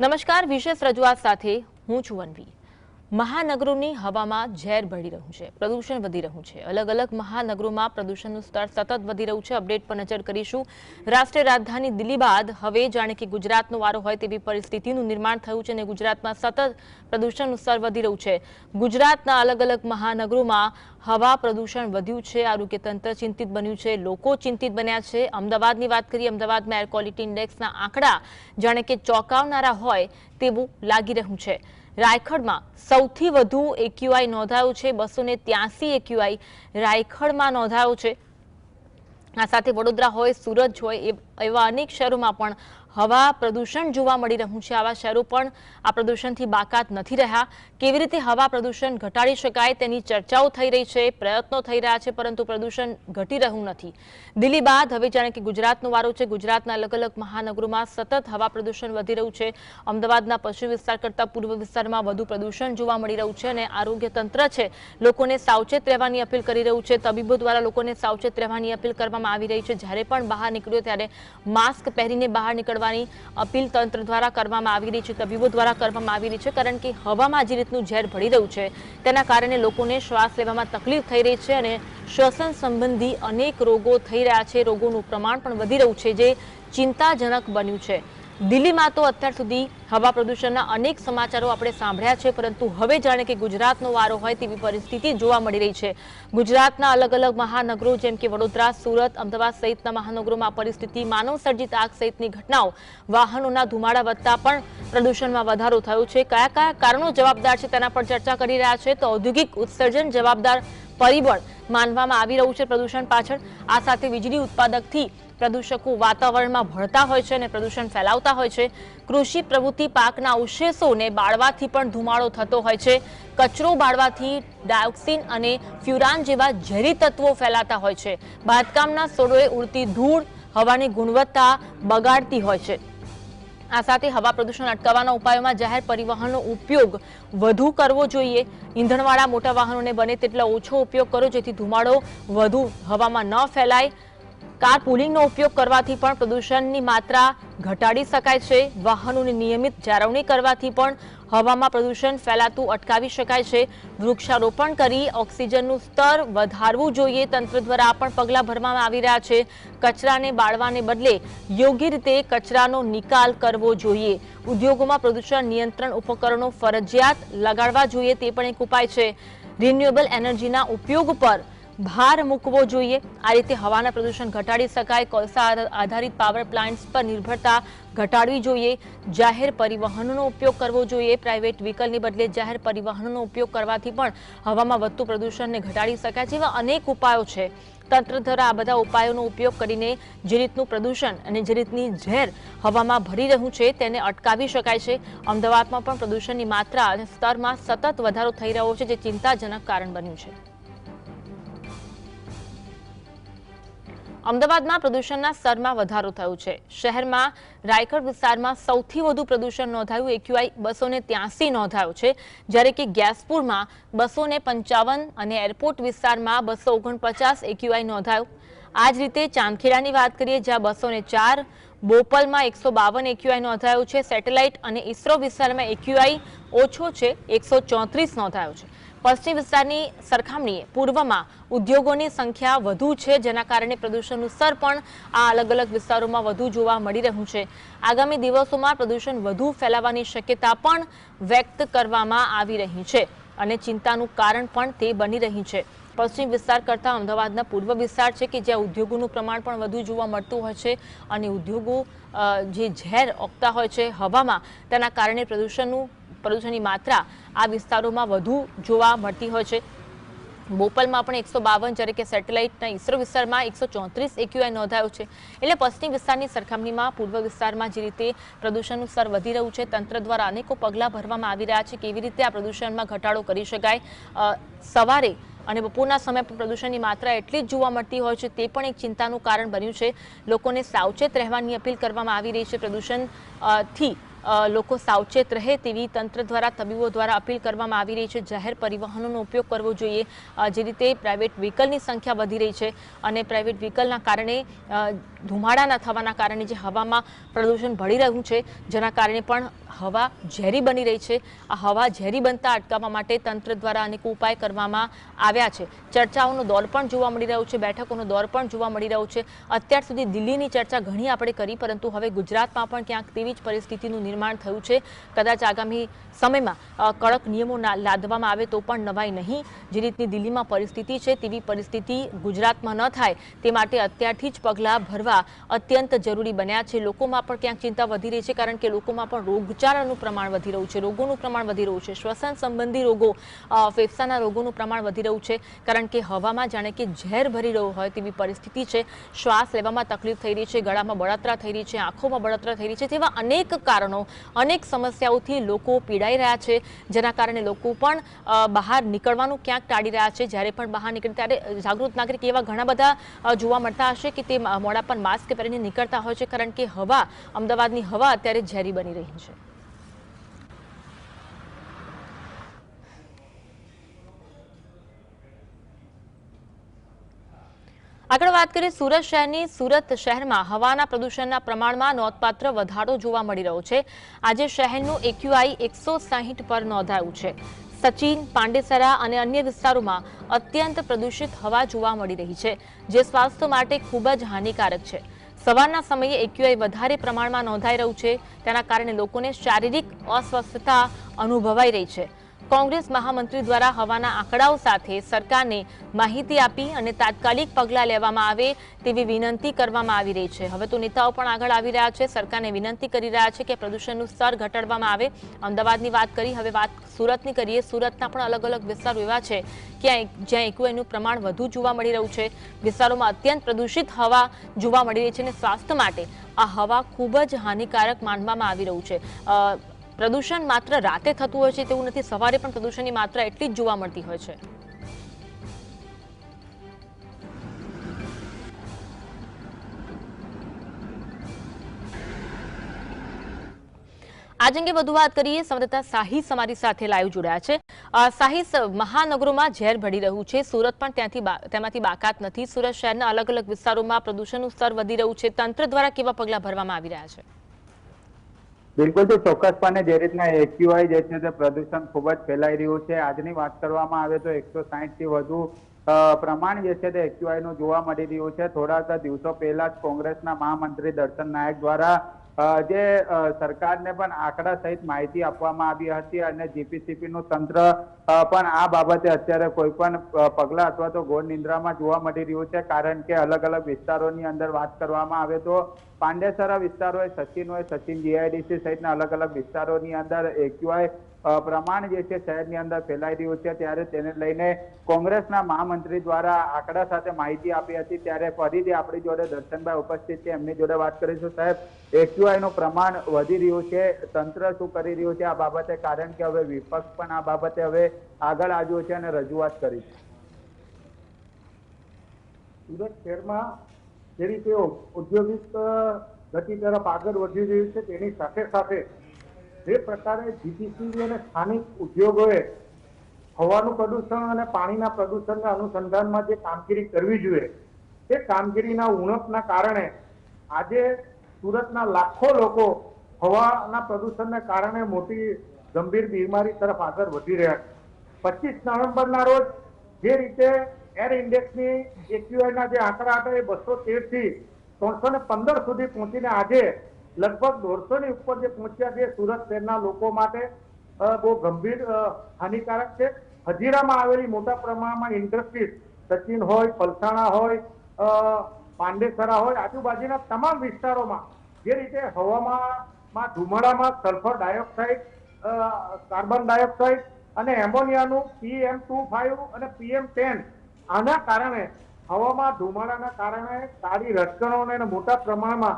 નમસ્કાર, વિશેષ રજૂઆત સાથે હું છું વનવી। મહાનગરોની હવામાં ઝેર ભળી રહ્યું છે, પ્રદૂષણ વધી રહ્યું છે। અલગ અલગ મહાનગરોમાં પ્રદૂષણનું સ્તર સતત વધી રહ્યું છે। અપડેટ પર નજર કરીશું। રાષ્ટ્રીય રાજધાની દિલ્હી બાદ હવે જાણે કે ગુજરાતનો વારો હોય તેવી પરિસ્થિતિનું નિર્માણ થયું છે અને ગુજરાતમાં સતત પ્રદૂષણનું સ્તર વધી રહ્યું છે। ગુજરાતના અલગ અલગ મહાનગરોમાં હવા પ્રદૂષણ વધ્યું છે। આરોગ્ય તંત્ર ચિંતિત બન્યું છે, લોકો ચિંતિત બન્યા છે। અમદાવાદની વાત કરીએ, અમદાવાદમાં એર ક્વોલિટી ઇન્ડેક્સના આંકડા જાણે કે ચોંકાવનારા હોય તેવું લાગી રહ્યું છે। રાયખડમાં સૌથી વધુ એક્યુઆઈ નોંધાયો છે, 283 એક્યુઆઈ રાયખડમાં નોંધાયો છે। આ સાથે વડોદરા હોય, સુરત હોય એવા અનેક શહેરોમાં પણ હવા પ્રદૂષણ જોવા મળી રહ્યું છે। આવા શહેરો પણ આ પ્રદૂષણથી બાકાત નથી રહ્યા। કેવી રીતે હવા પ્રદૂષણ ઘટાડી શકાય તેની ચર્ચાઓ થઈ રહી છે, પ્રયત્નો થઈ રહ્યા છે, પરંતુ પ્રદૂષણ ઘટી રહ્યું નથી। દિલ્હી બાદ હવે જાણે કે ગુજરાતનો વારો છે। ગુજરાતના અલગ અલગ મહાનગરોમાં સતત હવા પ્રદૂષણ વધી રહ્યું છે। અમદાવાદના પશ્ચિમ વિસ્તાર કરતાં પૂર્વ વિસ્તારમાં વધુ પ્રદૂષણ જોવા મળી રહ્યું છે અને આરોગ્ય તંત્ર છે લોકોને સાવચેત રહેવાની અપીલ કરી રહ્યું છે। તબીબો દ્વારા લોકોને સાવચેત રહેવાની અપીલ કરવામાં આવી રહી છે। જ્યારે પણ બહાર નીકળ્યો ત્યારે માસ્ક પહેરીને બહાર નીકળવાની અપીલ તંત્ર દ્વારા કરવામાં આવી રહી છે, તબીબો દ્વારા કરવામાં આવી રહી છે। કારણ કે હવામાં જે રીતનું ઝેર ભળી રહ્યું છે તેના કારણે લોકોને શ્વાસ લેવામાં તકલીફ થઈ રહી છે અને શ્વસન સંબંધી અનેક રોગો થઈ રહ્યા છે। રોગોનું પ્રમાણ પણ વધી રહ્યું છે, જે ચિંતાજનક બન્યું છે। દિલ્હીમાં તો અત્યાર સુધી હવા પ્રદૂષણના અનેક સમાચારો આપણે સાંભળ્યા છે, પરંતુ હવે જાણે કે ગુજરાતનો વારો હોય તેવી પરિસ્થિતિ જોવા મળી રહી છે। ગુજરાતના અલગ અલગ મહાનગરો જેમ કે વડોદરા, સુરત, અમદાવાદ સહિતના મહાનગરોમાં પરિસ્થિતિ માનવ સર્જિત આગ સહિતની ઘટનાઓ, વાહનોના ધુમાડા વધતા પણ પ્રદૂષણમાં વધારો થયો છે। કયા કયા કારણો જવાબદાર છે તેના પર ચર્ચા કરી રહ્યા છે। તો ઔદ્યોગિક ઉત્સર્જન જવાબદાર પરિબળ માનવામાં આવી રહ્યું છે પ્રદૂષણ પાછળ। આ સાથે વીજળી ઉત્પાદકથી પ્રદૂષકો વાતાવરણમાં ભળતા હોય છે અને પ્રદૂષણ ફેલાવતા હોય છે। કૃષિ પ્રવૃત્તિ પાકના અવશેષોને બાળવાથી પણ ધુમાડો થતો હોય છે। કચરો બાળવાથી ડાયોક્સિન અને ફ્યુરાન જેવા ઝેરી તત્વો ફેલાતા હોય છે। બાંધકામના સ્થળોએ ઉડતી ધૂળ હવાની ગુણવત્તા બગાડતી હોય છે। આ સાથે હવા પ્રદૂષણ અટકાવવાના ઉપાયોમાં જાહેર પરિવહનનો ઉપયોગ વધુ કરવો જોઈએ। ઈંધણવાળા મોટા વાહનોને બને તેટલો ઓછો ઉપયોગ કરો, જેથી ધુમાડો વધુ હવામાં ન ફેલાય। કાર પુલિંગનો ઉપયોગ કરવાથી પણ પ્રદૂષણની માત્રા ઘટાડી શકાય છે। વાહનોની નિયમિત જાળવણી કરવાથી પણ હવામાં પ્રદૂષણ ફેલાતું અટકાવી શકાય છે। વૃક્ષારોપણ કરી ઓક્સિજનનું સ્તર વધારવું જોઈએ। તંત્ર દ્વારા આ પણ પગલાં ભરવામાં આવી રહ્યા છે। કચરાને બાળવાને બદલે યોગ્ય રીતે કચરાનો નિકાલ કરવો જોઈએ। ઉદ્યોગોમાં પ્રદૂષણ નિયંત્રણ ઉપકરણો ફરજિયાત લગાડવા જોઈએ, તે પણ એક ઉપાય છે। રિન્યુએબલ એનર્જીના ઉપયોગ પર ભાર મૂકવો જોઈએ। આ રીતે હવાના પ્રદૂષણ ઘટાડી શકાય। કોલસા આધારિત પાવર પ્લાન્ટ્સ પર નિર્ભરતા ઘટાડવી જોઈએ। જાહેર પરિવહનનો ઉપયોગ કરવો જોઈએ। પ્રાઇવેટ વ્હીકલની બદલે જાહેર પરિવહનનો ઉપયોગ કરવાથી પણ હવામાં વધતું પ્રદૂષણને ઘટાડી શકાય। જેવા અનેક ઉપાયો છે। તંત્ર દ્વારા આ બધા ઉપાયોનો ઉપયોગ કરીને જે રીતનું પ્રદૂષણ અને જે રીતની ઝેર હવામાં ભરી રહ્યું છે તેને અટકાવી શકાય છે। અમદાવાદમાં પણ પ્રદૂષણની માત્રા અને સ્તરમાં સતત વધારો થઈ રહ્યો છે, જે ચિંતાજનક કારણ બન્યું છે। અમદાવાદમાં પ્રદૂષણના સ્તરમાં વધારો થયો છે। શહેરમાં રાયગઢ વિસ્તારમાં સૌથી વધુ પ્રદૂષણ નોંધાયું, એક્યુઆઈ 283 નોંધાયો છે, જ્યારે કે ગેસપુરમાં 255 અને એરપોર્ટ વિસ્તારમાં 249 એક્યુઆઈ નોંધાયો। આ જ રીતે ચાંદખેડાની વાત કરીએ, જ્યાં 204, બોપલમાં 152 એક્યુઆઈ નોંધાયો છે। સેટેલાઇટ અને ઇસરો વિસ્તારમાં એક્યુઆઈ ઓછો છે, 134 નોંધાયો છે। પશ્ચિમ વિસ્તારની સરખામણીએ પૂર્વમાં ઉદ્યોગોની સંખ્યા વધુ છે, જેના કારણે પ્રદૂષણનું સ્તર પણ આ અલગ અલગ વિસ્તારોમાં વધુ જોવા મળી રહ્યું છે। આગામી દિવસોમાં પ્રદૂષણ વધુ ફેલાવાની શક્યતા પણ વ્યક્ત કરવામાં આવી રહી છે અને ચિંતાનું કારણ પણ તે બની રહી છે। પશ્ચિમ વિસ્તાર કરતાં અમદાવાદના પૂર્વ વિસ્તાર છે કે જ્યાં ઉદ્યોગોનું પ્રમાણ પણ વધુ જોવા મળતું હોય છે અને ઉદ્યોગો જે ઝેર ઓકતા હોય છે હવામાં, તેના કારણે પ્રદૂષણની માત્રા આ વિસ્તારોમાં વધુ જોવા મળતી હોય છે। બોપલમાં પણ 152, જ્યારે કે સેટેલાઇટના ઇસરો વિસ્તારમાં 134 એક્યુઆઈ નોંધાયો છે। એટલે પશ્ચિમ વિસ્તારની સરખામણીમાં પૂર્વ વિસ્તારમાં જે રીતે પ્રદૂષણનું સ્તર વધી રહ્યું છે, તંત્ર દ્વારા અનેકો પગલાં ભરવામાં આવી રહ્યા છે। કેવી રીતે આ પ્રદૂષણમાં ઘટાડો કરી શકાય? સવારે અને બપોરના સમય પર પ્રદૂષણની માત્રા એટલી જ જોવા મળતી હોય છે, તે પણ એક ચિંતાનું કારણ બન્યું છે। લોકોને સાવચેત રહેવાની અપીલ કરવામાં આવી રહી છે। પ્રદૂષણથી લોકો સાવચેત રહે તેવી તંત્ર દ્વારા, તબીબો દ્વારા અપીલ કરવામાં આવી રહી છે। જાહેર પરિવહનનો ઉપયોગ કરવો જોઈએ। જે રીતે પ્રાઇવેટ વ્હીકલની સંખ્યા વધી રહી છે અને પ્રાઇવેટ વ્હીકલના કારણે ધુમાડાના થવાના કારણે જે હવામાં પ્રદૂષણ ભળી રહ્યું છે, જેના કારણે પણ હવા ઝેરી બની રહી છે। આ હવા ઝેરી બનતા અટકાવવા માટે તંત્ર દ્વારા અનેક ઉપાય કરવામાં આવ્યા છે। ચર્ચાઓનો દોર પણ જોવા મળી રહ્યો છે, બેઠકોનો દોર પણ જોવા મળી રહ્યો છે। અત્યાર સુધી દિલ્હીની ચર્ચા ઘણી આપણે કરી, પરંતુ હવે ગુજરાતમાં પણ ક્યાંક તેવી જ પરિસ્થિતિનું નિર્માણ થયું છે। કદાચ આગામી સમયમાં કડક નિયમો લાદવામાં આવે તો પણ નવાઈ નહીં। જે રીતની દિલ્હીમાં પરિસ્થિતિ છે તેવી પરિસ્થિતિ ગુજરાતમાં ન થાય તે માટે અત્યારથી જ પગલાં ભરવા અત્યંત જરૂરી બન્યા છે। લોકોમાં પણ ક્યાંક ચિંતા વધી રહી છે, કારણ કે લોકોમાં પણ રોગચાળાનું પ્રમાણ વધી રહ્યું છે, રોગોનું પ્રમાણ વધી રહ્યું છે, શ્વસન સંબંધી રોગો, ફેફસાના રોગોનું પ્રમાણ વધી રહ્યું છે, કારણ કે હવામાં જાણે કે ઝેર ભરી રહ્યો હોય તેવી પરિસ્થિતિ છે। શ્વાસ લેવામાં તકલીફ થઈ રહી છે, ગળામાં બળતરા થઈ રહી છે, આંખોમાં બળતરા થઈ રહી છે, તેવા અનેક કારણો, અનેક સમસ્યાઓથી લોકો પીડાઈ રહ્યા છે, જેના કારણે લોકો પણ બહાર નીકળવાનું ક્યાંક ટાળી રહ્યા છે। જ્યારે પણ બહાર નીકળે ત્યારે જાગૃત નાગરિક એવા ઘણા બધા જોવા મળતા હશે કે તે મોઢા પર માસ્ક પહેરીને નીકળતા હોય છે, કારણ કે હવા, અમદાવાદની હવા અત્યારે ઝેરી બની રહી છે। આગળ વાત કરીએ સુરત શહેરની। સુરત શહેરમાં હવાના પ્રદૂષણના પ્રમાણમાં નોંધપાત્ર વધારો જોવા મળી રહ્યો છે। આજે શહેરનું એક્યુઆઈ 160 પર નોંધાયું છે। સચિન, પાંડેસરા અને અન્ય વિસ્તારોમાં અત્યંત પ્રદૂષિત હવા જોવા મળી રહી છે, જે સ્વાસ્થ્ય માટે ખૂબ જ હાનિકારક છે। સવારના સમયે એક્યુઆઈ વધારે પ્રમાણમાં નોંધાઈ રહ્યું છે, તેના કારણે લોકોને શારીરિક અસ્વસ્થતા અનુભવાઈ રહી છે। કોંગ્રેસ મહામંત્રી દ્વારા હવાના આંકડાઓ સાથે સરકારને માહિતી આપી અને તાત્કાલિક પગલાં લેવામાં આવે તેવી વિનંતી કરવામાં આવી રહી છે। હવે તો નેતાઓ પણ આગળ આવી રહ્યા છે, સરકારને વિનંતી કરી રહ્યા છે કે પ્રદૂષણનું સ્તર ઘટાડવામાં આવે। અમદાવાદની વાત કરી, હવે વાત સુરતની કરીએ। સુરતના પણ અલગ અલગ વિસ્તારો એવા છે કે જ્યાં એક્યુઆઈનું પ્રમાણ વધુ જોવા મળી રહ્યું છે। વિસ્તારોમાં અત્યંત પ્રદૂષિત હવા જોવા મળી રહી છે અને સ્વાસ્થ્ય માટે આ હવા ખૂબ જ હાનિકારક માનવામાં આવી રહ્યું છે। પ્રદૂષણ માત્ર રાતે થતું હોય છે તેવું નથી, સવારે પણ પ્રદૂષણની માત્રા એટલી જ જોવા મળતી હોય છે। આજ અંગે વધુ વાત કરીએ, સંવાદદાતા સાહિસ અમારી સાથે લાઈવ જોડાયા છે। સાહિસ, મહાનગરોમાં ઝેર ભળી રહ્યું છે, સુરત પણ તેમાંથી બાકાત નથી। સુરત શહેરના અલગ અલગ વિસ્તારોમાં પ્રદૂષણનું સ્તર વધી રહ્યું છે, તંત્ર દ્વારા કેવા પગલાં ભરવામાં આવી રહ્યા છે? બિલકુલ, તો ચોક્કસપણે જે રીતના એક્યુઆઈ જે છે તે પ્રદૂષણ ખૂબ જ ફેલાઈ રહ્યું છે। આજની વાત કરવામાં આવે તો 160 થી વધુ પ્રમાણ જે છે તે એક્યુઆઈ નું જોવા મળી રહ્યું છે। થોડાક દિવસો પહેલા જ કોંગ્રેસના મહામંત્રી દર્શન નાયક દ્વારા જે સરકારને પણ આંકડા સહિત માહિતી આપવામાં આવી હતી અને જીપીસીબી નું તંત્ર પણ આ બાબતે અત્યારે કોઈ પણ પગલા અથવા તો ઘોર નિંદ્રામાં જોવા મળી રહ્યું છે, કારણ કે અલગ અલગ વિસ્તારોની અંદર વાત કરવામાં આવે તો પાંડેસરા વિસ્તાર હોય, સચિન જીઆઈડીસી સહિતના અલગ અલગ વિસ્તારોની અંદર એક્યુઆઈ પ્રમાણ જે છે શહેરની અંદર ફેલાઈ રહ્યું છે। ત્યારે તેને લઈને કોંગ્રેસના મહામંત્રી દ્વારા આંકડા સાથે માહિતી આપી હતી। ત્યારે ફરીથી આપણી જોડે દર્શનભાઈ ઉપસ્થિત છે, એમની જોડે વાત કરીશું। સાહેબ, એક્યુઆઈ નું પ્રમાણ વધી રહ્યું છે, તંત્ર શું કરી રહ્યું છે આ બાબતે? કારણ કે હવે વિપક્ષ પણ આ બાબતે હવે આગળ આવ્યું છે અને રજૂઆત કરી છે। સુરત શહેરમાં જે રીતે ઔદ્યોગિક ગતિ તરફ આગળ વધી રહ્યું છે, તેની સાથે સાથે જે પ્રકારે જીપીસીબી અને સ્થાનિક ઉદ્યોગોએ હવાનું પ્રદૂષણ અને પાણીના પ્રદૂષણના અનુસંધાનમાં જે કામગીરી કરવી જોઈએ, તે કામગીરીના ઉણપના કારણે આજે સુરતના લાખો લોકો હવાના પ્રદૂષણને કારણે મોટી ગંભીર બીમારી તરફ આગળ વધી રહ્યા છે। 25 નવેમ્બરના રોજ જે રીતે એર ઇન્ડેક્સની એક્યુઆઈના જે આંકડા હતા એ 213 થી 315 સુધી પહોંચીને આજે લગભગ 150 ની ઉપર જે પહોંચ્યા છે, સુરત શહેરના લોકો માટે બહુ ગંભીર હાનિકારક છે। હજીરામાં આવેલી મોટા પ્રમાણમાં ઇન્ડસ્ટ્રીઝ, સચિન હોય, પલસાણા હોય, પાંડેસરા હોય, આજુબાજુના તમામ વિસ્તારોમાં જે રીતે હવામાં ધુમાડામાં સલ્ફર ડાયોક્સાઇડ, કાર્બન ડાયોક્સાઇડ અને એમોનિયાનું PM2.5 અને PM10 આના કારણે હવામાં ધુમાડાના કારણે કાળી રજકણોને મોટા પ્રમાણમાં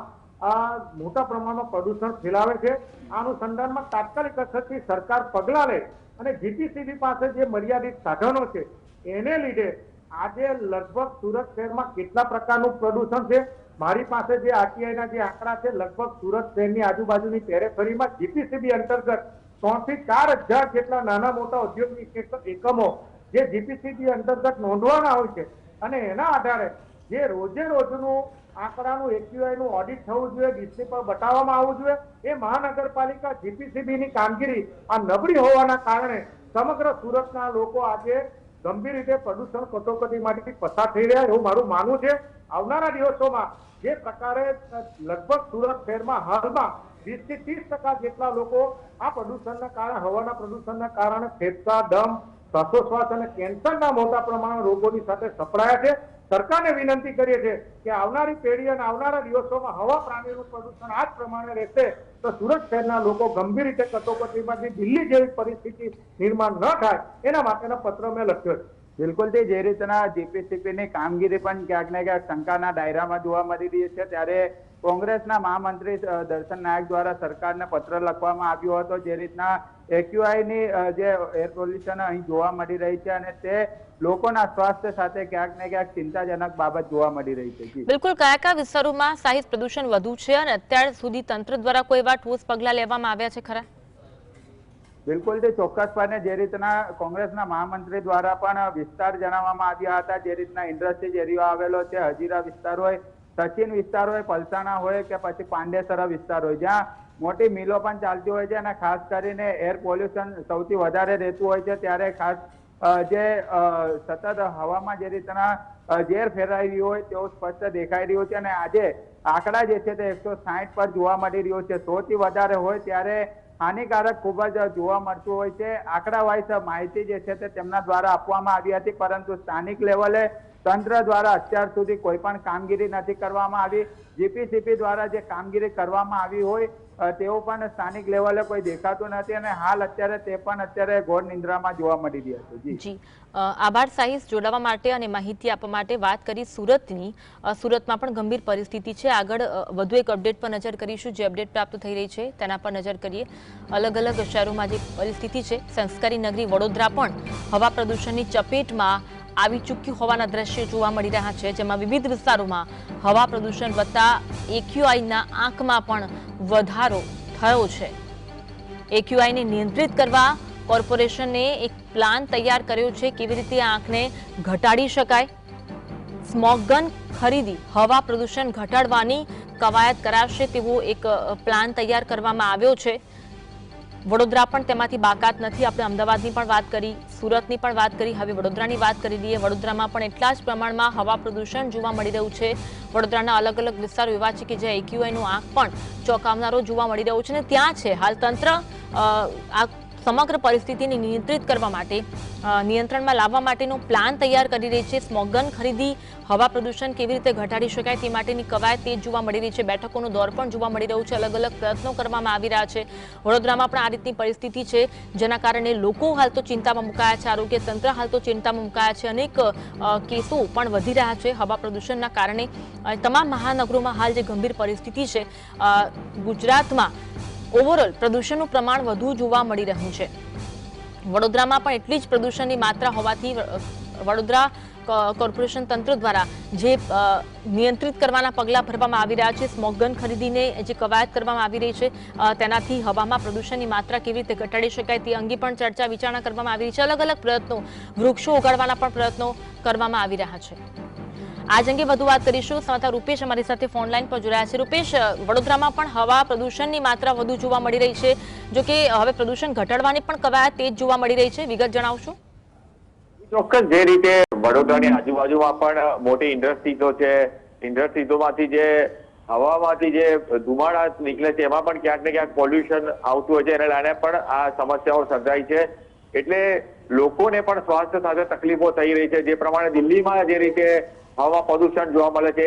પ્રદૂષણ ફેલાવે છે। આ અનુસંધાનમાં તાત્કાલિક અસરથી સરકાર પગલાં લે અને જીપીસીબી પાસે જે મર્યાદિત સાધનો છે એને લીધે આજે લગભગ સુરત શહેરમાં કેટલા પ્રકારનું પ્રદૂષણ છે, મારી પાસે જે આરટીઆઈના જે આંકડા છે, લગભગ સુરત શહેરની આજુબાજુની પેરેફરીમાં જીપીસીબી અંતર્ગત 3 થી 4 હજાર જેટલા નાના મોટા ઔદ્યોગિક એકમો જે જીપીસીબી અંતર્ગત નોંધવાના હોય છે અને એના આધારે જે રોજે રોજનું આંકડાનું એક્યુઆઈ નું ઓડિટ થવું જોઈએ, ડિસ્પ્લે પર બતાવવામાં આવવું જોઈએ. એ મહાનગરપાલિકા જીપીસીબી ની કામગીરી આ નબળી હોવાના કારણે સમગ્ર સુરતના લોકો આજે ગંભીર રીતે પ્રદૂષણ કટોકટીમાંથી પસાર થઈ રહ્યા એવું મારું માનવું છે. આવનારા દિવસોમાં જે પ્રકારે લગભગ સુરત શહેરમાં હાલમાં 20 થી 30% જેટલા લોકો આ પ્રદૂષણના કારણે, હવાના પ્રદૂષણના કારણે ફેફસા, દમ, શ્વાસોશ્વાસ અને કેન્સરના મોટા પ્રમાણમાં રોગોની સાથે સપડાયા છે. સરકારને વિનંતી કરીએ છીએ કે આવનારી પેઢી અને આવનારા દિવસોમાં હવા, પ્રાણીનું પ્રદૂષણ આ જ પ્રમાણે રહેશે તો સુરત શહેરના લોકો ગંભીર રીતે કટોકટીમાંથી દિલ્હી જેવી પરિસ્થિતિ નિર્માણ ન થાય એના માટેનો પત્ર મેં લખ્યો છે. બિલકુલથી જે રીતના જીપીસીપીની કામગીરી પણ ક્યાંક ને ક્યાંક શંકાના દાયરામાં જોવા મળી રહી છે, ત્યારે કોંગ્રેસના મહામંત્રી દર્શન નાયક દ્વારા સરકારને પત્ર લખવામાં આવ્યો હતો. જે રીતના એક્યુઆઈની જે એર પોલ્યુશન અહીં જોવા મળી રહી છે અને તે લોકોના સ્વાસ્થ્ય સાથે ક્યાંક ને ક્યાંક ચિંતાજનક બાબત જોવા મળી રહી છે. બિલકુલ, કયા કયા વિસ્તારોમાં સાહિત્ય પ્રદૂષણ વધુ છે અને અત્યાર સુધી તંત્ર દ્વારા કોઈ એવા ઠોસ પગલાં લેવામાં આવ્યા છે ખરા? બિલકુલ તે ચોક્કસપણે જે રીતના કોંગ્રેસના મહામંત્રી દ્વારા પણ વિસ્તાર જણાવવામાં આવ્યા હતા. જે રીતના ઇન્ડસ્ટ્રીઝ એરિયા આવેલો છે, હજીરા વિસ્તાર હોય, સચિન વિસ્તાર હોય, પલસાણા હોય કે પછી પાંડેસરા વિસ્તાર હોય, જ્યાં મોટી મિલો પણ ચાલતી હોય છે અને ખાસ કરીને એર પોલ્યુશન સૌથી વધારે રહેતું હોય છે, ત્યારે ખાસ જે સતત હવામાં જે રીતના ઝેર ફેલાઈ રહ્યું હોય તેવું સ્પષ્ટ દેખાઈ રહ્યું છે. અને આજે આંકડા જે છે તે 160 પર જોવા મળી રહ્યો છે. 100 થી વધારે હોય ત્યારે હાનિકારક ખૂબ જ જોવા મળતું હોય છે. આંકડા વાઇઝ માહિતી જે છે તે તેમના દ્વારા આપવામાં આવી હતી, પરંતુ સ્થાનિક લેવલે તંત્ર દ્વારા અત્યાર સુધી કોઈ પણ કામગીરી નથી કરવામાં આવી. જીપીસીપી દ્વારા જે કામગીરી કરવામાં આવી હોય તેવું પણ સ્થાનિક લેવલે કોઈ દેખાતું નથી અને હાલ અત્યારે તે પણ અત્યારે ઘોર નિંદ્રામાં જોવા મળી રહ્યા છે. જી, આભાર સાહિસ જોડાવા માટે અને માહિતી આપવા માટે. વાત કરી સુરતની, સુરતમાં પણ ગંભીર પરિસ્થિતિ છે. આગળ વધુ એક અપડેટ પર નજર કરીશું, જે અપડેટ પ્રાપ્ત થઈ રહી છે તેના પર નજર કરીએ. અલગ અલગ શહેરોમાં જે પરિસ્થિતિ છે, સંસ્કારી નગરી વડોદરા પણ હવા પ્રદૂષણની ચપેટમાં આવી ચૂક્યું હોવાના દ્રશ્યો જોવા મળી રહ્યા છે, જેમાં વિવિધ વિસ્તારોમાં હવા પ્રદૂષણ વધતા એક્યુઆઈના આંકમાં પણ વધારો થયો છે. એક્યુઆઈને નિયંત્રિત કરવા કોર્પોરેશને એક પ્લાન તૈયાર કર્યો છે, કેવી રીતે આંકને ઘટાડી શકાય. સ્મોગ ગન ખરીદી હવા પ્રદૂષણ ઘટાડવાની કવાયત કરાશે તેવો એક પ્લાન તૈયાર કરવામાં આવ્યો છે. વડોદરા પણ તેમાંથી બાકાત નથી. આપણે અમદાવાદની પણ વાત કરી, સુરતની પણ વાત કરી, હવે વડોદરાની વાત કરી લઈએ. વડોદરામાં પણ એટલા જ પ્રમાણમાં હવા પ્રદૂષણ જોવા મળી રહ્યું છે. વડોદરાના અલગ અલગ વિસ્તારો એવા છે કે જ્યાં એક્યુઆઈનો આંક પણ ચોંકાવનારો જોવા મળી રહ્યો છે અને ત્યાં છે હાલ તંત્ર આ સમગ્ર પરિસ્થિતિને નિયંત્રિત કરવા માટે, નિયંત્રણમાં લાવવા માટેનો પ્લાન તૈયાર કરી રહી છે. સ્મોગન ખરીદી હવા પ્રદૂષણ કેવી રીતે ઘટાડી શકાય તે માટેની કવાયત તેજ જોવા મળી રહી છે. બેઠકોનો દોર પણ જોવા મળી રહ્યો છે. અલગ અલગ પ્રયત્નો કરવામાં આવી રહ્યા છે. વડોદરામાં પણ આ રીતની પરિસ્થિતિ છે, જેના કારણે લોકો હાલ તો ચિંતામાં મુકાયા છે. આરોગ્ય તંત્ર હાલ તો ચિંતામાં મુકાયા છે. અનેક કેસો પણ વધી રહ્યા છે હવા પ્રદૂષણના કારણે. તમામ મહાનગરોમાં હાલ જે ગંભીર પરિસ્થિતિ છે, ગુજરાતમાં ઓવરઓલ પ્રદૂષણનું પ્રમાણ વધુ જોવા મળી રહ્યું છે. વડોદરામાં પણ એટલી જ પ્રદૂષણની માત્રા હોવાથી વડોદરા કોર્પોરેશન તંત્ર દ્વારા જે નિયંત્રિત કરવાના પગલાં ભરવામાં આવી રહ્યા છે, સ્મોગન ખરીદીને જે કવાયત કરવામાં આવી રહી છે, તેનાથી હવામાં પ્રદૂષણની માત્રા કેવી રીતે ઘટાડી શકાય તે અંગે પણ ચર્ચા વિચારણા કરવામાં આવી રહી છે. અલગ અલગ પ્રયત્નો, વૃક્ષો ઉગાડવાના પણ પ્રયત્નો કરવામાં આવી રહ્યા છે. આજ અંગે વધુ વાત કરીશું. સંવાદદાતા રૂપેશ અમારી સાથે ફોન લાઈન પર જોડાયા છે. રૂપેશ, વડોદરામાં પણ હવા પ્રદૂષણની માત્રા વધુ જોવા મળી રહી છે, જો કે હવે પ્રદૂષણ ઘટાડવાની પણ કવાયત તેજ જોવા મળી રહી છે. વિગત જણાવશો? ચોક્કસ. જે રીતે વડોદરાની આજુબાજુમાં પણ મોટી ઇન્ડસ્ટ્રીઝો છે, ઇન્ડસ્ટ્રીઝોમાંથી જે હવામાંથી જે ધુમાડા નીકળે છે એમાં પણ ક્યાંક ને ક્યાંક પોલ્યુશન આવતું હોય છે, એને લઈને પણ આ સમસ્યાઓ સર્જાય છે. એટલે લોકોને પણ સ્વાસ્થ્ય સાથે તકલીફો થઈ રહી છે. જે પ્રમાણે દિલ્હીમાં જે રીતે હવા પ્રદૂષણ જોવા મળે છે,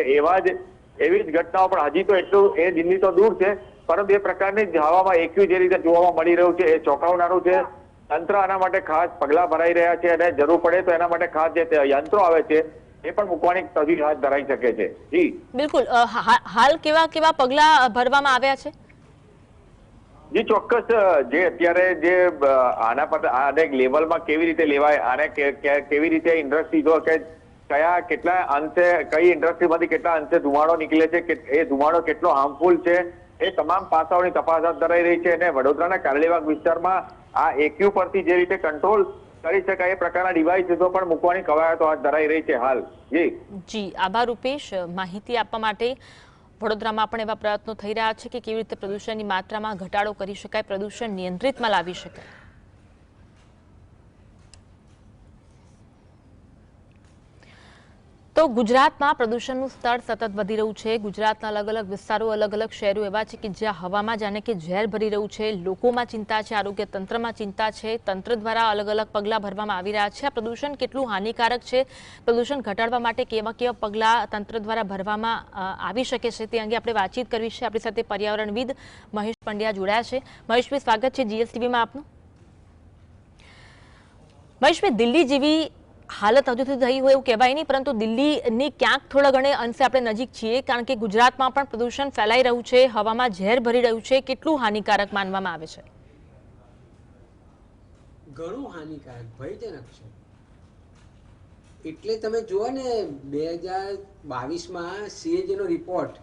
એવી જ ઘટનાઓ પણ હજી તો એટલું, એ દિલ્હી તો દૂર છે, પરંતુ એ પ્રકારની હવામાં એક્યુ જે રીતે જોવા મળી રહ્યું છે એ ચોંકાવનારું છે. તંત્ર આના માટે ખાસ પગલાં ભરાઈ રહ્યા છે અને જરૂર પડે તો એના માટે ખાસ જે યંત્રો આવે છે એ પણ મૂકવાની તજવીજ હાથ ધરાઈ શકે છે. જી બિલકુલ. હાલ કેવા કેવા પગલાં ભરવામાં આવ્યા છે? જી ચોક્કસ. જે અત્યારે જે આના પર આને લેવલમાં કેવી રીતે લેવાય, આને કેવી રીતે ઇન્ડસ્ટ્રીઝો કે કયા કેટલા અંશે, કઈ ઇન્ડસ્ટ્રીમાંથી કેટલા અંશે ધુમાડો નીકળે છે, એ ધુમાડો કેટલો હાર્મફુલ છે, એ તમામ પાસાઓની તપાસ હાથ ધરાઈ રહી છે. અને વડોદરાના કારેલીબાગ વિસ્તારમાં આ એક્યુ પરથી જે રીતે કંટ્રોલ કરી શકાય એ પ્રકારના ડિવાઇસીસો પણ મૂકવાની કવાયતો હાથ ધરાઈ રહી છે હાલ. જી આભાર રૂપેશ, માહિતી આપવા માટે. વડોદરામાં પણ એવા પ્રયત્નો થઈ રહ્યા છે કે કેવી રીતે પ્રદૂષણની માત્રામાં ઘટાડો કરી શકાય, પ્રદૂષણ નિયંત્રિતમાં લાવી શકાય. તો ગુજરાતમાં પ્રદૂષણનું સ્તર સતત વધી રહ્યું છે. ગુજરાતના અલગ અલગ વિસ્તારો, અલગ અલગ શહેરો એવા છે કે જ્યાં હવામાં જાણે કે ઝેર ભરી રહ્યું છે. લોકોમાં ચિંતા છે, આરોગ્ય તંત્રમાં ચિંતા છે. તંત્ર દ્વારા અલગ અલગ પગલાં ભરવામાં આવી રહ્યા છે. આ પ્રદૂષણ કેટલું હાનિકારક છે, પ્રદૂષણ ઘટાડવા માટે કેવા કેવા પગલાં તંત્ર દ્વારા ભરવામાં આવી શકે છે, તે અંગે આપણે વાતચીત કરવી છે. આપણી સાથે પર્યાવરણવિદ મહેશ પંડ્યા જોડાયા છે. મહેશભાઈ, સ્વાગત છે જીએસટીવીમાં આપનું. મહેશભાઈ, દિલ્હી જેવી હાલત હજુ સુધી થઈ હોય એવું કહેવાય નહીં, પરંતુ દિલ્હીની ક્યાંક થોડા ઘણે અંશે આપણે નજીક છીએ, કારણ કે ગુજરાતમાં પણ પ્રદૂષણ ફેલાઈ રહ્યું છે, હવામાં ઝેર ભરી રહ્યું છે. કેટલું હાનિકારક માનવામાં આવે છે? ઘણું હાનિકારક, ભયજનક છે. એટલે તમે જુઓ ને 2022માં CAG નો રિપોર્ટ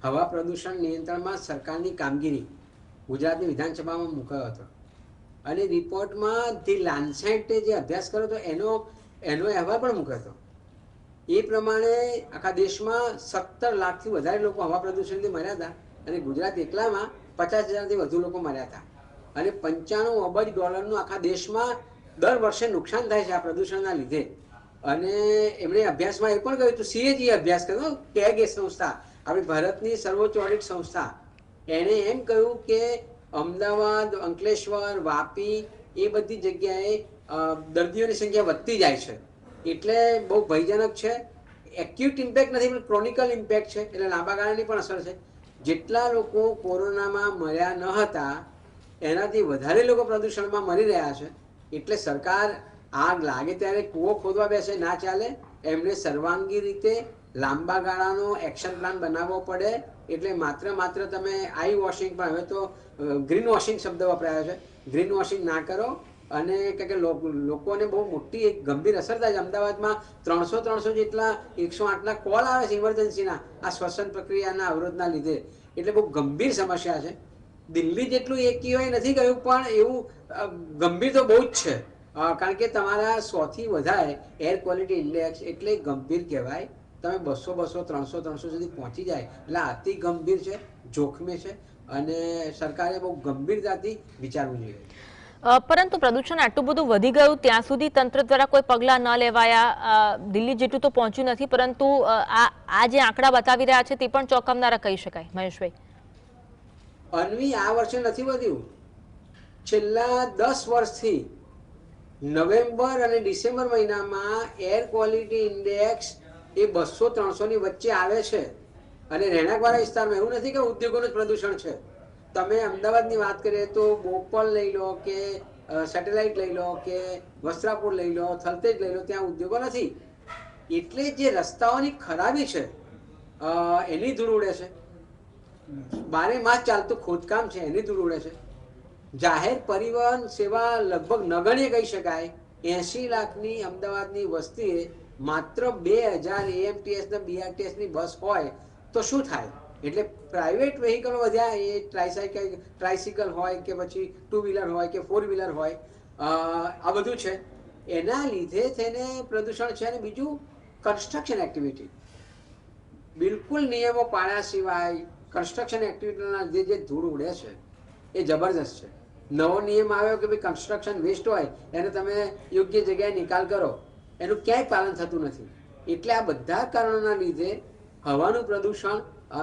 હવા પ્રદૂષણ નિયંત્રણમાં સરકારની કામગીરી ગુજરાતની વિધાનસભામાં મુકાયો હતો, અને રિપોર્ટમાં ધી લાન્સેટે જે અભ્યાસ કર્યો હતો એનો અહેવાલ પણ મૂક્યો હતો. એ પ્રમાણે આખા દેશમાં 17 લાખથી વધારે લોકો હવા પ્રદૂષણથી મર્યા હતા, અને ગુજરાત એકલામાં 50,000થી વધુ લોકો મર્યા હતા. અને 95 અબજ ડોલરનું આખા દેશમાં દર વર્ષે નુકસાન થાય છે આ પ્રદૂષણના લીધે. અને એમણે અભ્યાસમાં એ પણ કહ્યું હતું, CAG અભ્યાસ કર્યો, ટેગ એ સંસ્થા, આપણી ભારતની સર્વોચ્ચ ઓડિટ સંસ્થા, એણે એમ કહ્યું કે અમદાવાદ, અંકલેશ્વર, વાપી એ બધી જગ્યાએ દર્દીઓની સંખ્યા વધતી જાય છે. એટલે બહુ ભયજનક છે. એક્યુટ ઇમ્પેક્ટ નથી પણ ક્રોનિકલ ઇમ્પેક્ટ છે, એટલે લાંબા ગાળાની પણ અસર છે. જેટલા લોકો કોરોનામાં મર્યા ન હતા એનાથી વધારે લોકો પ્રદૂષણમાં મરી રહ્યા છે. એટલે સરકાર આગ લાગે ત્યારે કૂવો ખોદવા બેસે ના ચાલે, એમને સર્વાંગી રીતે લાંબા ગાળાનો એક્શન પ્લાન બનાવવો પડે. એટલે માત્ર તમે આઈ વોશિંગ, પણ હવે તો ગ્રીન વોશિંગ શબ્દ વપરાયો છે, ગ્રીન વોશિંગ ના કરો. અને કે લોકોને બહુ મોટી એક ગંભીર અસર થાય છે. અમદાવાદમાં 300 જેટલા 108ના કોલ આવે છે ઇમરજન્સીના, આ શ્વસન પ્રક્રિયાના અવરોધના લીધે. એટલે બહુ ગંભીર સમસ્યા છે. દિલ્હી જેટલું AQI નથી ગયું, પણ એવું ગંભીર તો બહુ જ છે. કારણ કે તમારા 100થી વધારે એર ક્વોલિટી ઇન્ડેક્સ એટલે ગંભીર કહેવાય. તમે 200, 300 સુધી પહોંચી જાય એટલે અતિ ગંભીર છે, જોખમી છે, અને સરકારે બહુ ગંભીરતાથી વિચારવું જોઈએ. પરંતુ પ્રદૂષણ આટલું બધું વધી ગયું ત્યાં સુધી તંત્ર દ્વારા કોઈ પગલાં ન લેવાયા. દિલ્હી જેટલું તો પહોંચ્યું નથી, પરંતુ આ જે આંકડા બતાવી રહ્યા છે તે પણ ચોંકાવનારા કહી શકાય. મહેશભાઈ, અન્વી, આ વર્ષે નથી વધ્યું. છેલ્લા 10 વર્ષથી નવેમ્બર અને ડિસેમ્બર મહિનામાં એર ક્વોલિટી ઇન્ડેક્સ એ 200-300 ની વચ્ચે આવે છે. અને રહેણાંકવાળા વિસ્તારમાં એવું નથી કે ઉદ્યોગોનું જ પ્રદૂષણ છે. તમે અમદાવાદની વાત કરીએ તો બોપલ લઈ લો, કે સેટેલાઇટ લઈ લો, કે વસ્ત્રાપુર લઈ લો, થલતેજ લઈ લો, ત્યાં ઉદ્યોગો નથી. એટલે જે રસ્તાઓની ખરાબી છે એની ધૂળ ઉડે છે. 12 માસ ચાલતું ખોદકામ છે એની ધૂળ ઉડે છે. જાહેર પરિવહન સેવા લગભગ નગણ્ય કહી શકાય. 80 લાખની અમદાવાદની વસ્તીએ માત્ર 2000 AMTS ને BRTS ની બસ હોય તો શું થાય? એટલે પ્રાઇવેટ વ્હીકલો વધ્યા, એ ટ્રાયસિકલ હોય કે પછી 2 વ્હીલર હોય કે 4 વ્હીલર હોય, આ બધું છે. એના લીધે થઈને પ્રદૂષણ છે. અને બીજું કન્સ્ટ્રક્શન એક્ટિવિટી, બિલકુલ નિયમો પાળ્યા સિવાય કન્સ્ટ્રક્શન એક્ટિવિટીના લીધે જે ધૂળ ઉડે છે એ જબરજસ્ત છે. નવો નિયમ આવ્યો કે ભાઈ કન્સ્ટ્રક્શન વેસ્ટ હોય એને તમે યોગ્ય જગ્યાએ નિકાલ કરો, એનું ક્યાંય પાલન થતું નથી. એટલે આ બધા કારણોના લીધે હવાનું પ્રદૂષણ,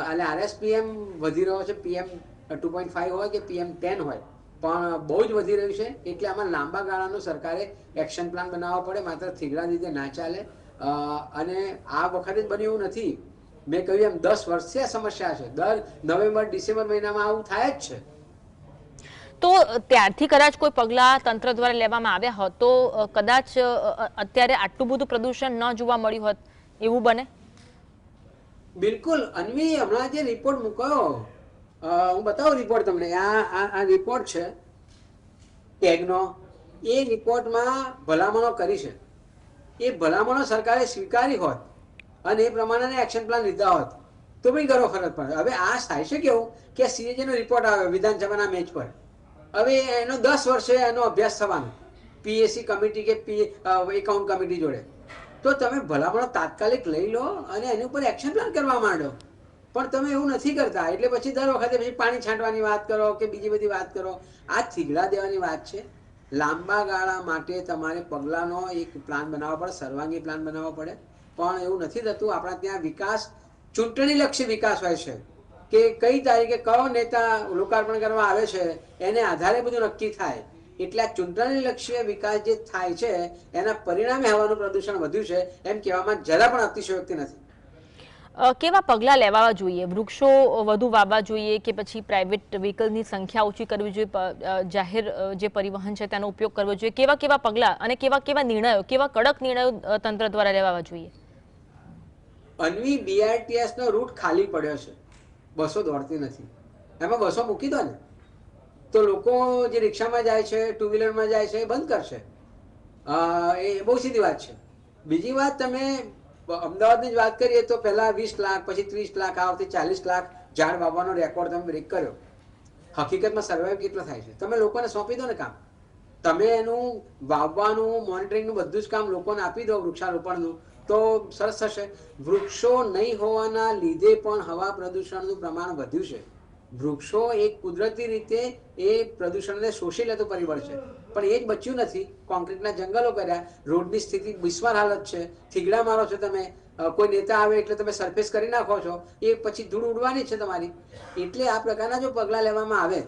એટલે RSPM વધી રહ્યો છે. PM 2.5 હોય કે PM 10 હોય, પણ બહુ જ વધી રહ્યું છે. એટલે આમાં લાંબા ગાળાનો સરકારે એક્શન પ્લાન બનાવવો પડે, માત્ર થીગડા લીધે ના ચાલે. અને આ વખતે જ બન્યું એવું નથી. મેં કહ્યું એમ 10 વર્ષથી આ સમસ્યા છે. દર નવેમ્બર ડિસેમ્બર મહિનામાં આવું થાય જ છે. તો ત્યારથી કદાચ કોઈ પગલાં તંત્ર દ્વારા લેવામાં આવ્યા હોત તો કદાચ અત્યારે આટલું બધું પ્રદૂષણ ન જોવા મળ્યું હોત, એવું બને? બિલકુલ અન્વી, હમણાં જે રિપોર્ટ મૂક્યો, હું બતાવું રિપોર્ટ તમને. આ રિપોર્ટ છે ટેગનો. એ રિપોર્ટમાં ભલામણો કરી છે. એ ભલામણો સરકારે સ્વીકારી હોત અને એ પ્રમાણે એક્શન પ્લાન લીધા હોત તો બી ઘણો ફરક પડે. હવે આ થાય છે કેવું કે CAG નો રિપોર્ટ આવ્યો વિધાનસભાના મેચ પર. હવે એનો 10 વર્ષે એનો અભ્યાસ થવાનો. પીએસસી કમિટી કે એકાઉન્ટ કમિટી જોડે, તો તમે ભલામણો તાત્કાલિક લઈ લો અને એની ઉપર એક્શન પ્લાન કરવા માંડો. પણ તમે એવું નથી કરતા, એટલે પછી દર વખતે પછી પાણી છાંટવાની વાત કરો કે બીજી બધી વાત કરો. આ થીગડા દેવાની વાત છે. લાંબા ગાળા માટે તમારે પગલાંનો એક પ્લાન બનાવવો પડે, સર્વાંગી પ્લાન બનાવવો પડે. પણ એવું નથી થતું. આપણા ત્યાં વિકાસ ચૂંટણીલક્ષી વિકાસ હોય છે કે કઈ તારીખે કયો નેતા લોકાર્પણ કરવા આવે છે એને આધારે બધું નક્કી થાય. એટલે આ ચૂંટણીલક્ષી વિકાસ જે થાય છે એના પરિણામે હવાનું પ્રદૂષણ વધ્યું છે એમ કહેવામાં જરા પણ અતિશયોક્તિ નથી. કેવા પગલાં લેવા જોઈએ? વૃક્ષો વધુ વાવવા જોઈએ કે પછી પ્રાઇવેટ વ્હીકલની સંખ્યા ઓછી કરવી જોઈએ, જાહેર જે પરિવહન છે તેનો ઉપયોગ કરવો જોઈએ? કેવા કેવા પગલાં અને કેવા કેવા નિર્ણયો, કેવા કડક નિર્ણયો તંત્ર દ્વારા લેવા જોઈએ? અન્વી BRTS નો રૂટ ખાલી પડ્યો છે, બસો દોડતી નથી. એમાં બસો મૂકી દો ને, તો લોકો જે રિક્ષામાં જાય છે, ટુ વ્હીલરમાં જાય છે એ બંધ કરશે. એ બહુ સીધી વાત છે. બીજી વાત, તમે અમદાવાદની જ વાત કરીએ તો પહેલા 20 લાખ, પછી 30 લાખ, આ વખતે 40 લાખ ઝાડ વાવવાનો રેકોર્ડ તમે બ્રેક કર્યો. હકીકતમાં સર્વાઈવ કેટલો થાય છે? તમે લોકોને સોંપી દો ને કામ. તમે એનું વાવવાનું, મોનિટરિંગનું બધું જ કામ લોકોને આપી દો, વૃક્ષારોપણનું, તો સરસ થશે. વૃક્ષો નહીં હોવાના લીધે પણ હવા પ્રદૂષણનું પ્રમાણ વધ્યું છે. વૃક્ષો એક કુદરતી રીતે એ પ્રદૂષણને શોષી લેતું પરિબળ છે, પણ એ જ બચ્યું નથી. કોન્ક્રીટના જંગલો કર્યા, રોડની સ્થિતિ બિસ્માર હાલત છે. થીગડા મારો છો તમે, કોઈ નેતા આવે એટલે તમે સરફેસ કરી નાખો છો, એ પછી ધૂળ ઉડવાની છે તમારી. એટલે આ પ્રકારના જો પગલાં લેવામાં આવે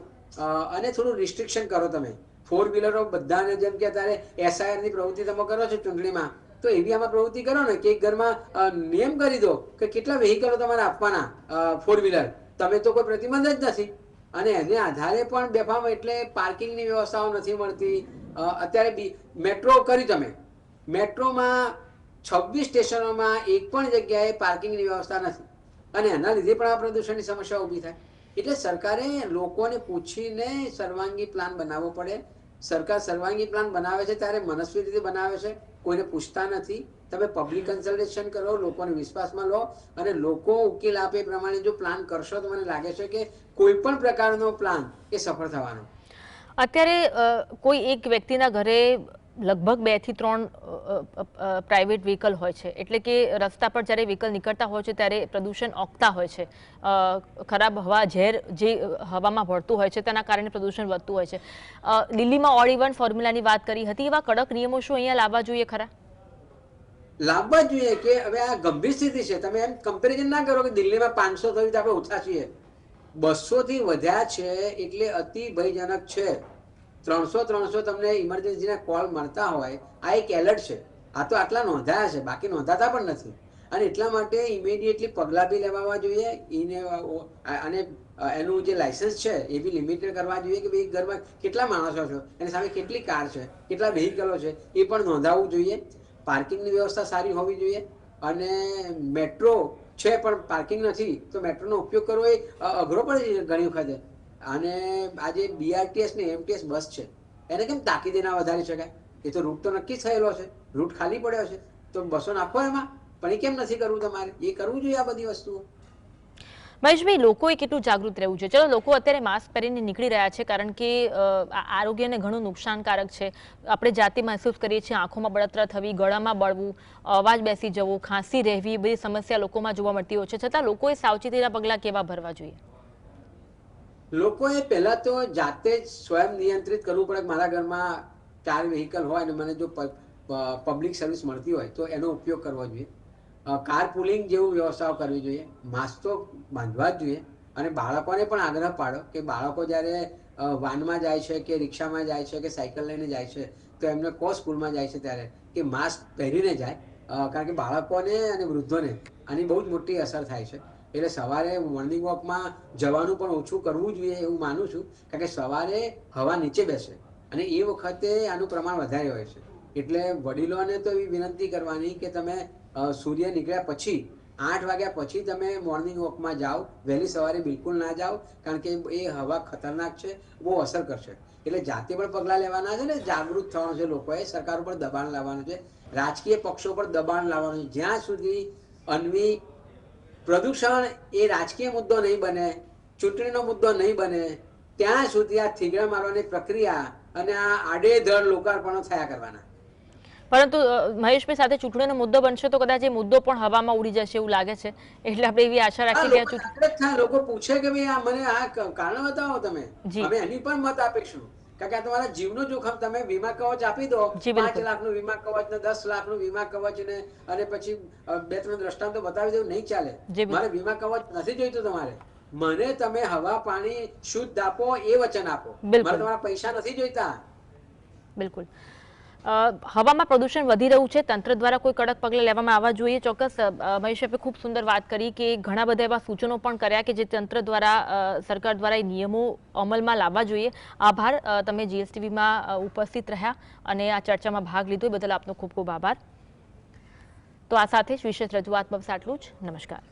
અને થોડું રિસ્ટ્રિક્શન કરો તમે, 4 વ્હીલરો બધાને, જેમ કે અત્યારે SIR ની પ્રવૃત્તિ તમે કરો છો ચૂંટણીમાં, તો એવી આમાં પ્રવૃત્તિ કરો ને કે એક ઘરમાં નિયમ કરી દો કે કેટલા વેહિકલો તમારે આપવાના 4 વ્હીલર. તમે તો કોઈ પ્રતિબંધ જ નથી. અને એને આધારે પણ બેફામ, એટલે પાર્કિંગની વ્યવસ્થાઓ નથી મળતી. અત્યારે મેટ્રો કરી તમે, મેટ્રોમાં 26 સ્ટેશનોમાં એક પણ જગ્યાએ પાર્કિંગની વ્યવસ્થા નથી, અને એના લીધે પણ આ પ્રદૂષણની સમસ્યા ઊભી થાય. એટલે સરકારે લોકોને પૂછીને સર્વાંગી પ્લાન બનાવવો પડે. સરકાર સર્વાંગી પ્લાન બનાવે છે ત્યારે મનસ્વી રીતે બનાવે છે, કોઈને પૂછતા નથી. તમે પબ્લિક કન્સલ્ટેશન કરો, લોકોને વિશ્વાસમાં લો, અને લોકો ઉકેલ આપે એ પ્રમાણે જો પ્લાન કરશો તો મને લાગે છે કે કોઈ પણ પ્રકારનો પ્લાન એ સફળ થવાનો. અત્યારે કોઈ એક વ્યક્તિના ઘરે લગભગ 2 થી 3 પ્રાઇવેટ વ્હીકલ હોય છે, એટલે કે રસ્તા પર જ્યારે વ્હીકલ નીકળતા હોય છે ત્યારે પ્રદૂષણ ઓગતા હોય છે. ખરાબ હવા, ઝેર જે હવામાં ભળતું હોય છે તેના કારણે પ્રદૂષણ વધતું હોય છે. દિલ્હીમાં ઓડ ઇવન ફોર્મ્યુલાની વાત કરી હતી, એવા કડક નિયમો શું અહીંયા લાવવા જોઈએ ખરા? લાવવા જોઈએ કે હવે આ ગંભીર સ્થિતિ છે. તમે એમ કમ્પેરિઝન ના કરો કે દિલ્હીમાં 500 થયું તો આપણે ઓછા છીએ. 200 થી વધ્યા છે એટલે અતિ ભયજનક છે. 300 તમને ઇમરજન્સીના કોલ મળતા હોય, આ એક એલર્ટ છે. આ તો આટલા નોંધાયા છે, બાકી નોંધાતા પણ નથી. અને એટલા માટે ઇમિડિયેટલી પગલાં બી લેવા જોઈએ. અને એનું જે લાયસન્સ છે એ બી લિમિટેડ કરવા જોઈએ કે ભાઈ ઘરમાં કેટલા માણસો છો, એની સામે કેટલી કાર છે, કેટલા વ્હીકલો છે, એ પણ નોંધાવવું જોઈએ. પાર્કિંગની વ્યવસ્થા સારી હોવી જોઈએ. અને મેટ્રો છે પણ પાર્કિંગ નથી, તો મેટ્રોનો ઉપયોગ કરવો એ અઘરો પડે છે ઘણી વખતે. અને આજે BRTS ને MTS બસ છે, એને કેમ તાકીદે ના વધારી શકાય? એ તો રૂટ તો નક્કી થયેલો છે, રૂટ ખાલી પડ્યો છે, તો બસો નાખો એમાં. પણ એ કેમ નથી કરવું તમારે? એ કરવું જોઈએ આ બધી વસ્તુઓ. મહેશભાઈ, લોકોએ કેટલું જાગૃત રહેવું છે? ચલો, લોકો અત્યારે માસ્ક પહેરીને નીકળી રહ્યા છે કારણ કે આરોગ્યને ઘણું નુકસાનકારક છે. આપણે જાતે મહેસૂસ કરીએ છીએ, આંખોમાં બળતરા થવી, ગળામાં બળવું, અવાજ બેસી જવો, ખાંસી રહેવી, બધી સમસ્યા લોકોમાં જોવા મળતી હોય છે. છતાં લોકોએ સાવચેતીના પગલાં કેવા ભરવા જોઈએ? લોકોએ પહેલા તો જાતે જ સ્વયં નિયંત્રિત કરવું પડે. મારા ઘરમાં 4 વ્હીકલ હોય અને મને જો પબ્લિક સર્વિસ મળતી હોય તો એનો ઉપયોગ કરવો જોઈએ. કાર પુલિંગ જેવું વ્યવસ્થાઓ કરવી જોઈએ. માસ્ક તો બાંધવા જ જોઈએ. અને બાળકોને પણ આગ્રહ પાડો કે બાળકો જ્યારે વાનમાં જાય છે કે રિક્ષામાં જાય છે કે સાયકલ લઈને જાય છે તો એમને કહો સ્કૂલમાં જાય છે ત્યારે કે માસ્ક પહેરીને જાય. કારણ કે બાળકોને અને વૃદ્ધોને આની બહુ જ મોટી અસર થાય છે. એટલે સવારે મોર્નિંગ વોકમાં જવાનું પણ ઓછું કરવું જોઈએ એવું માનું છું. કારણ કે સવારે હવા નીચે બેસે અને એ વખતે આનું પ્રમાણ વધારે હોય છે. એટલે વડીલોને તો એવી વિનંતી કરવાની કે તમે સૂર્ય નીકળ્યા પછી 8 વાગ્યા પછી તમે મોર્નિંગ વોકમાં જાઓ. વહેલી સવારે બિલકુલ ના જાઓ, કારણ કે એ હવા ખતરનાક છે, બહુ અસર કરશે. એટલે જાતે પણ પગલાં લેવાના છે ને જાગૃત થવાનું છે. લોકોએ સરકાર ઉપર દબાણ લાવવાનું છે, રાજકીય પક્ષો પર દબાણ લાવવાનું છે. જ્યાં સુધી અન્વી પ્રદૂષણ એ રાજકીય મુદ્દો નહીં બને, ચૂંટણીનો મુદ્દો નહીં બને, ત્યાં સુધી આ થીગડા મારવાની પ્રક્રિયા અને આ આડેધડ લોકાર્પણો થયા કરવાના. પરંતુ મહેશભાઈ સાથે ચૂંટણીનો મુદ્દો બનશે તો કદાચ એ મુદ્દો પણ હવામાં ઉડી જશે એવું લાગે છે, એટલે આપણે એવી આશા રાખીએ કે લોકો પૂછે કે ભાઈ આ મને આ કારણ બતાવો તમે, અમે એની પણ મત આપીશું, કારણ કે આ તમારા જીવનું જોખમ. તમે વીમા કવચ આપી દો, 5 લાખનું વીમા કવચ ને 10 લાખનું વીમા કવચ ને, અને પછી 2-3 દ્રષ્ટાંતો બતાવી દેવું નહીં ચાલે. મારે વીમા કવચ નથી જોઈતું તમારે. મને તમે હવા પાણી શુદ્ધ આપો એ વચન આપો, મારે તમારા પૈસા નથી જોઈતા. બિલકુલ. હવામાં પ્રદૂષણ વધી રહ્યું છે, તંત્ર દ્વારા કોઈ કડક પગલાં લેવામાં આવવા જોઈએ. ચોક્કસ મહેશે ખૂબ સુંદર વાત કરી કે ઘણા બધા એવા સૂચનો પણ કર્યા કે જે તંત્ર દ્વારા, સરકાર દ્વારા એ નિયમો અમલમાં લાવવા જોઈએ. આભાર, તમે GSTVમાં ઉપસ્થિત રહ્યા અને આ ચર્ચામાં ભાગ લીધો એ બદલ આપનો ખૂબ ખૂબ આભાર. તો આ સાથે જ વિશેષ રજૂઆત બસ આટલું જ. નમસ્કાર.